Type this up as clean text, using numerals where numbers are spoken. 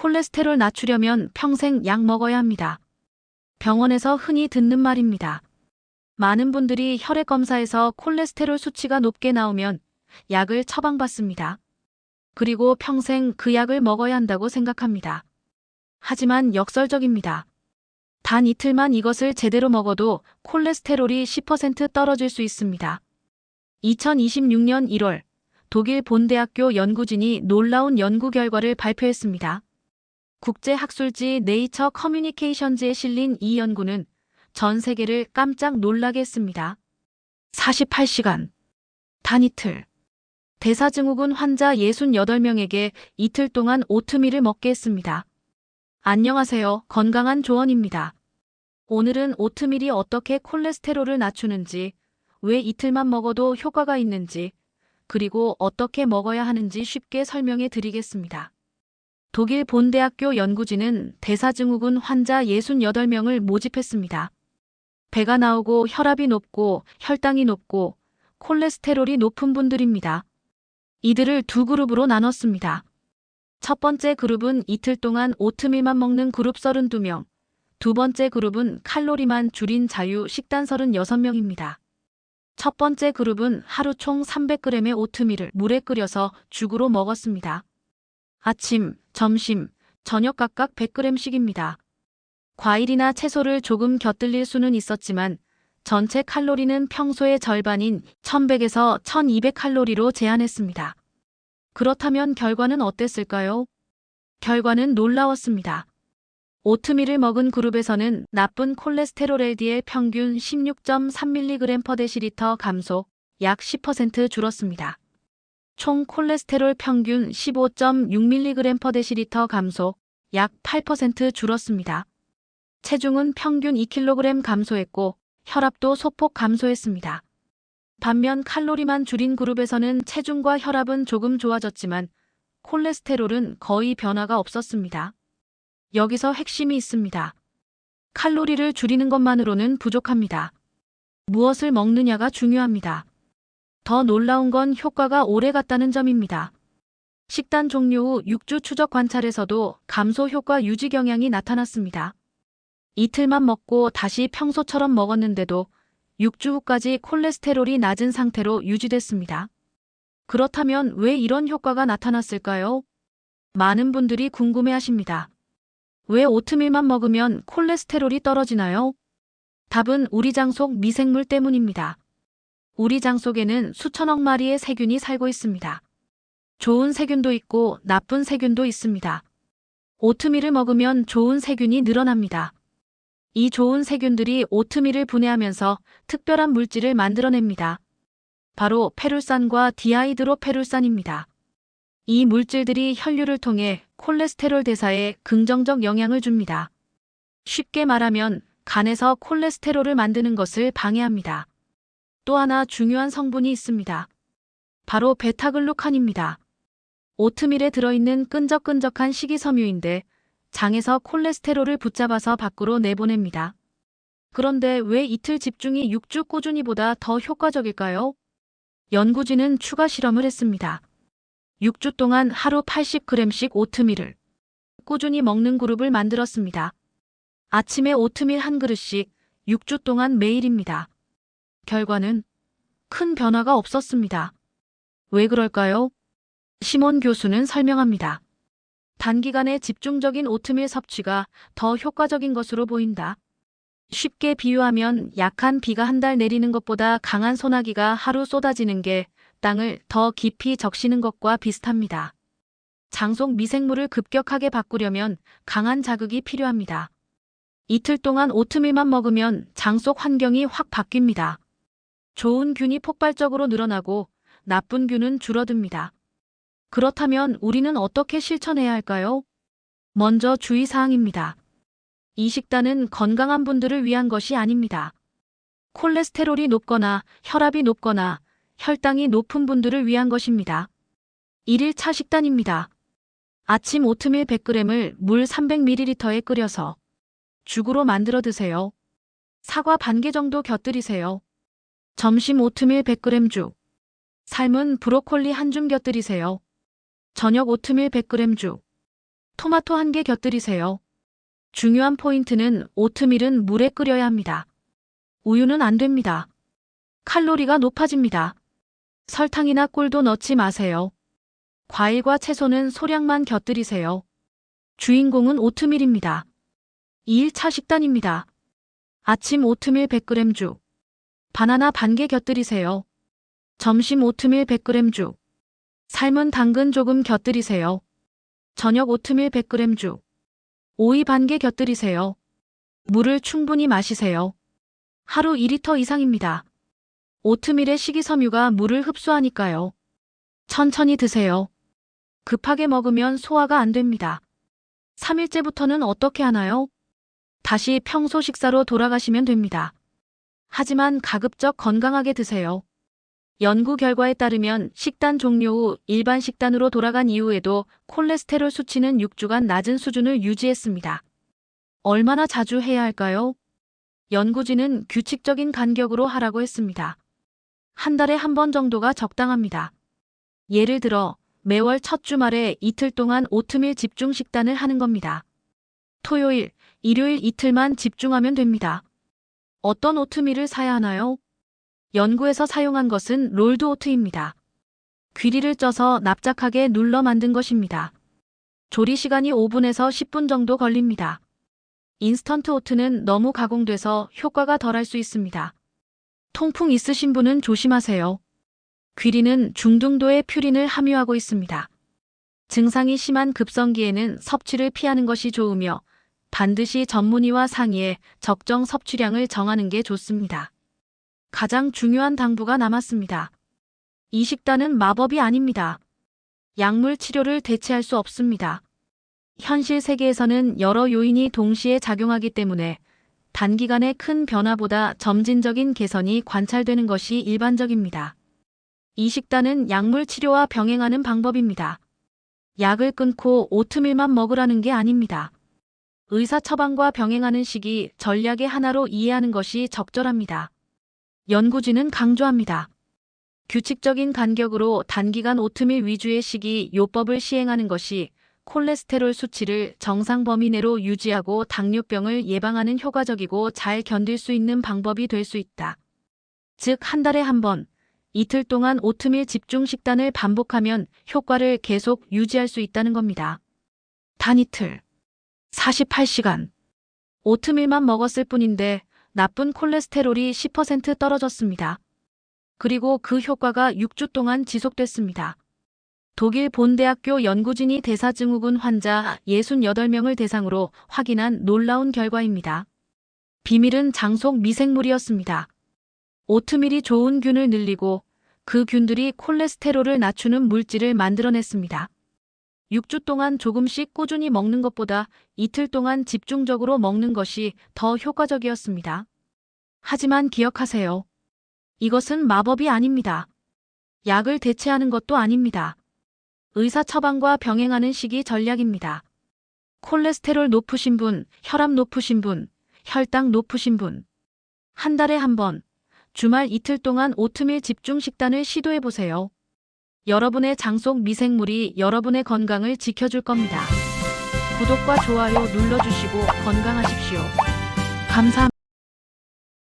콜레스테롤 낮추려면 평생 약 먹어야 합니다. 병원에서 흔히 듣는 말입니다. 많은 분들이 혈액 검사에서 콜레스테롤 수치가 높게 나오면 약을 처방받습니다. 그리고 평생 그 약을 먹어야 한다고 생각합니다. 하지만 역설적입니다. 단 이틀만 이것을 제대로 먹어도 콜레스테롤이 10% 떨어질 수 있습니다. 2026년 1월 독일 본대학교 연구진이 놀라운 연구 결과를 발표했습니다. 국제학술지 네이처 커뮤니케이션즈에 실린 이 연구는 전 세계를 깜짝 놀라게 했습니다. 48시간, 단 이틀. 대사증후군 환자 68명에게 이틀 동안 오트밀을 먹게 했습니다. 안녕하세요. 건강한 조언입니다. 오늘은 오트밀이 어떻게 콜레스테롤을 낮추는지, 왜 이틀만 먹어도 효과가 있는지, 그리고 어떻게 먹어야 하는지 쉽게 설명해 드리겠습니다. 독일 본대학교 연구진은 대사증후군 환자 68명을 모집했습니다. 배가 나오고 혈압이 높고 혈당이 높고 콜레스테롤이 높은 분들입니다. 이들을 두 그룹으로 나눴습니다. 첫 번째 그룹은 이틀 동안 오트밀만 먹는 그룹 32명, 두 번째 그룹은 칼로리만 줄인 자유 식단 36명입니다. 첫 번째 그룹은 하루 총 300g의 오트밀을 물에 끓여서 죽으로 먹었습니다. 아침, 점심, 저녁 각각 100g씩입니다. 과일이나 채소를 조금 곁들일 수는 있었지만 전체 칼로리는 평소의 절반인 1100에서 1200칼로리로 제한했습니다. 그렇다면 결과는 어땠을까요? 결과는 놀라웠습니다. 오트밀을 먹은 그룹에서는 나쁜 콜레스테롤 LDL 평균 16.3mg/dL 감소, 약 10% 줄었습니다. 총 콜레스테롤 평균 15.6mg/dL 감소, 약 8% 줄었습니다. 체중은 평균 2kg 감소했고 혈압도 소폭 감소했습니다. 반면 칼로리만 줄인 그룹에서는 체중과 혈압은 조금 좋아졌지만 콜레스테롤은 거의 변화가 없었습니다. 여기서 핵심이 있습니다. 칼로리를 줄이는 것만으로는 부족합니다. 무엇을 먹느냐가 중요합니다. 더 놀라운 건 효과가 오래 갔다는 점입니다. 식단 종료 후 6주 추적 관찰에서도 감소 효과 유지 경향이 나타났습니다. 이틀만 먹고 다시 평소처럼 먹었는데도 6주 후까지 콜레스테롤이 낮은 상태로 유지됐습니다. 그렇다면 왜 이런 효과가 나타났을까요? 많은 분들이 궁금해하십니다. 왜 오트밀만 먹으면 콜레스테롤이 떨어지나요? 답은 우리 장 속 미생물 때문입니다. 우리 장 속에는 수천억 마리의 세균이 살고 있습니다. 좋은 세균도 있고 나쁜 세균도 있습니다. 오트밀을 먹으면 좋은 세균이 늘어납니다. 이 좋은 세균들이 오트밀을 분해하면서 특별한 물질을 만들어냅니다. 바로 페룰산과 디하이드로페룰산입니다. 이 물질들이 혈류를 통해 콜레스테롤 대사에 긍정적 영향을 줍니다. 쉽게 말하면 간에서 콜레스테롤을 만드는 것을 방해합니다. 또 하나 중요한 성분이 있습니다. 바로 베타글루칸입니다. 오트밀에 들어있는 끈적끈적한 식이섬유인데 장에서 콜레스테롤을 붙잡아서 밖으로 내보냅니다. 그런데 왜 이틀 집중이 6주 꾸준히보다 더 효과적일까요? 연구진은 추가 실험을 했습니다. 6주 동안 하루 80g씩 오트밀을 꾸준히 먹는 그룹을 만들었습니다. 아침에 오트밀 한 그릇씩 6주 동안 매일입니다. 결과는 큰 변화가 없었습니다. 왜 그럴까요? 시몬 교수는 설명합니다. 단기간에 집중적인 오트밀 섭취가 더 효과적인 것으로 보인다. 쉽게 비유하면 약한 비가 한 달 내리는 것보다 강한 소나기가 하루 쏟아지는 게 땅을 더 깊이 적시는 것과 비슷합니다. 장 속 미생물을 급격하게 바꾸려면 강한 자극이 필요합니다. 이틀 동안 오트밀만 먹으면 장 속 환경이 확 바뀝니다. 좋은 균이 폭발적으로 늘어나고 나쁜 균은 줄어듭니다. 그렇다면 우리는 어떻게 실천해야 할까요? 먼저 주의사항입니다. 이 식단은 건강한 분들을 위한 것이 아닙니다. 콜레스테롤이 높거나 혈압이 높거나 혈당이 높은 분들을 위한 것입니다. 1일차 식단입니다. 아침 오트밀 100g을 물 300ml에 끓여서 죽으로 만들어 드세요. 사과 반개 정도 곁들이세요. 점심 오트밀 100g 죽. 삶은 브로콜리 한 줌 곁들이세요. 저녁 오트밀 100g 죽. 토마토 1개 곁들이세요. 중요한 포인트는 오트밀은 물에 끓여야 합니다. 우유는 안 됩니다. 칼로리가 높아집니다. 설탕이나 꿀도 넣지 마세요. 과일과 채소는 소량만 곁들이세요. 주인공은 오트밀입니다. 2일차 식단입니다. 아침 오트밀 100g 죽. 바나나 반 개 곁들이세요. 점심 오트밀 100g 죽. 삶은 당근 조금 곁들이세요. 저녁 오트밀 100g 죽. 오이 반 개 곁들이세요. 물을 충분히 마시세요. 하루 2리터 이상입니다. 오트밀의 식이섬유가 물을 흡수하니까요. 천천히 드세요. 급하게 먹으면 소화가 안 됩니다. 3일째부터는 어떻게 하나요? 다시 평소 식사로 돌아가시면 됩니다. 하지만 가급적 건강하게 드세요. 연구 결과에 따르면 식단 종료 후 일반 식단으로 돌아간 이후에도 콜레스테롤 수치는 6주간 낮은 수준을 유지했습니다. 얼마나 자주 해야 할까요? 연구진은 규칙적인 간격으로 하라고 했습니다. 한 달에 한 번 정도가 적당합니다. 예를 들어 매월 첫 주말에 이틀 동안 오트밀 집중 식단을 하는 겁니다. 토요일, 일요일 이틀만 집중하면 됩니다. 어떤 오트밀을 사야 하나요? 연구에서 사용한 것은 롤드 오트입니다. 귀리를 쪄서 납작하게 눌러 만든 것입니다. 조리 시간이 5분에서 10분 정도 걸립니다. 인스턴트 오트는 너무 가공돼서 효과가 덜할 수 있습니다. 통풍 있으신 분은 조심하세요. 귀리는 중등도의 퓨린을 함유하고 있습니다. 증상이 심한 급성기에는 섭취를 피하는 것이 좋으며 반드시 전문의와 상의해 적정 섭취량을 정하는 게 좋습니다. 가장 중요한 당부가 남았습니다. 이 식단은 마법이 아닙니다. 약물 치료를 대체할 수 없습니다. 현실 세계에서는 여러 요인이 동시에 작용하기 때문에 단기간의 큰 변화보다 점진적인 개선이 관찰되는 것이 일반적입니다. 이 식단은 약물 치료와 병행하는 방법입니다. 약을 끊고 오트밀만 먹으라는 게 아닙니다. 의사 처방과 병행하는 식이 전략의 하나로 이해하는 것이 적절합니다. 연구진은 강조합니다. 규칙적인 간격으로 단기간 오트밀 위주의 식이 요법을 시행하는 것이 콜레스테롤 수치를 정상 범위 내로 유지하고 당뇨병을 예방하는 효과적이고 잘 견딜 수 있는 방법이 될 수 있다. 즉, 한 달에 한 번, 이틀 동안 오트밀 집중 식단을 반복하면 효과를 계속 유지할 수 있다는 겁니다. 단 이틀, 48시간. 오트밀만 먹었을 뿐인데 나쁜 콜레스테롤이 10% 떨어졌습니다. 그리고 그 효과가 6주 동안 지속됐습니다. 독일 본대학교 연구진이 대사증후군 환자 68명을 대상으로 확인한 놀라운 결과입니다. 비밀은 장속 미생물이었습니다. 오트밀이 좋은 균을 늘리고 그 균들이 콜레스테롤을 낮추는 물질을 만들어냈습니다. 6주 동안 조금씩 꾸준히 먹는 것보다 이틀 동안 집중적으로 먹는 것이 더 효과적이었습니다. 하지만 기억하세요. 이것은 마법이 아닙니다. 약을 대체하는 것도 아닙니다. 의사 처방과 병행하는 식이 전략입니다. 콜레스테롤 높으신 분, 혈압 높으신 분, 혈당 높으신 분. 한 달에 한 번, 주말 이틀 동안 오트밀 집중 식단을 시도해보세요. 여러분의 장속 미생물이 여러분의 건강을 지켜줄 겁니다. 구독과 좋아요 눌러주시고 건강하십시오. 감사합니다.